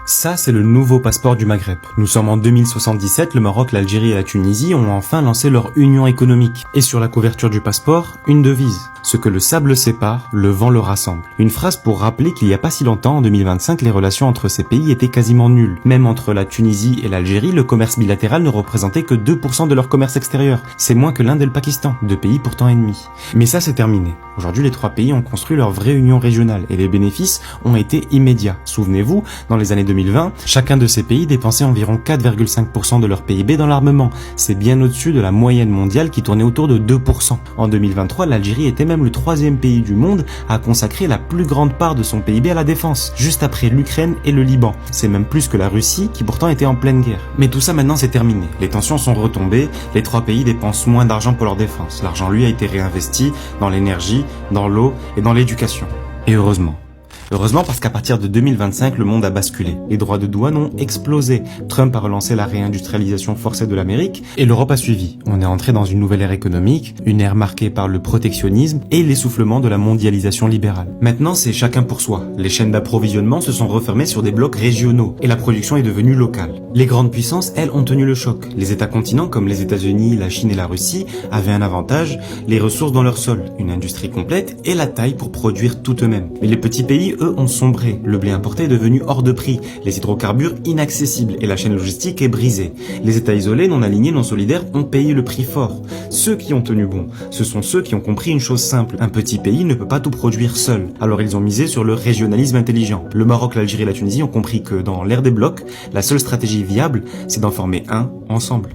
Ça, c'est le nouveau passeport du Maghreb. Nous sommes en 2077, le Maroc, l'Algérie et la Tunisie ont enfin lancé leur union économique. Et sur la couverture du passeport, une devise. Ce que le sable sépare, le vent le rassemble. Une phrase pour rappeler qu'il n'y a pas si longtemps, en 2025, les relations entre ces pays étaient quasiment nulles. Même entre la Tunisie et l'Algérie, le commerce bilatéral ne représentait que 2% de leur commerce extérieur. C'est moins que l'Inde et le Pakistan, deux pays pourtant ennemis. Mais ça, c'est terminé. Aujourd'hui, les trois pays ont construit leur vraie union régionale et les bénéfices ont été immédiats. Souvenez-vous, dans les années 2020, chacun de ces pays dépensait environ 4,5% de leur PIB dans l'armement. C'est bien au-dessus de la moyenne mondiale qui tournait autour de 2%. En 2023, l'Algérie était même le troisième pays du monde à consacrer la plus grande part de son PIB à la défense, juste après l'Ukraine et le Liban. C'est même plus que la Russie qui pourtant était en pleine guerre. Mais tout ça maintenant c'est terminé. Les tensions sont retombées, les trois pays dépensent moins d'argent pour leur défense. L'argent lui a été réinvesti dans l'énergie, dans l'eau et dans l'éducation. Et heureusement. Heureusement parce qu'à partir de 2025, le monde a basculé. Les droits de douane ont explosé. Trump a relancé la réindustrialisation forcée de l'Amérique et l'Europe a suivi. On est entré dans une nouvelle ère économique, une ère marquée par le protectionnisme et l'essoufflement de la mondialisation libérale. Maintenant, c'est chacun pour soi. Les chaînes d'approvisionnement se sont refermées sur des blocs régionaux et la production est devenue locale. Les grandes puissances, elles, ont tenu le choc. Les États continents comme les États-Unis, la Chine et la Russie avaient un avantage, les ressources dans leur sol, une industrie complète et la taille pour produire tout eux-mêmes. Mais les petits pays, eux, ont sombré. Le blé importé est devenu hors de prix, les hydrocarbures inaccessibles et la chaîne logistique est brisée. Les États isolés, non alignés, non solidaires ont payé le prix fort. Ceux qui ont tenu bon, ce sont ceux qui ont compris une chose simple. Un petit pays ne peut pas tout produire seul. Alors ils ont misé sur le régionalisme intelligent. Le Maroc, l'Algérie et la Tunisie ont compris que dans l'ère des blocs, la seule stratégie viable, c'est d'en former un ensemble.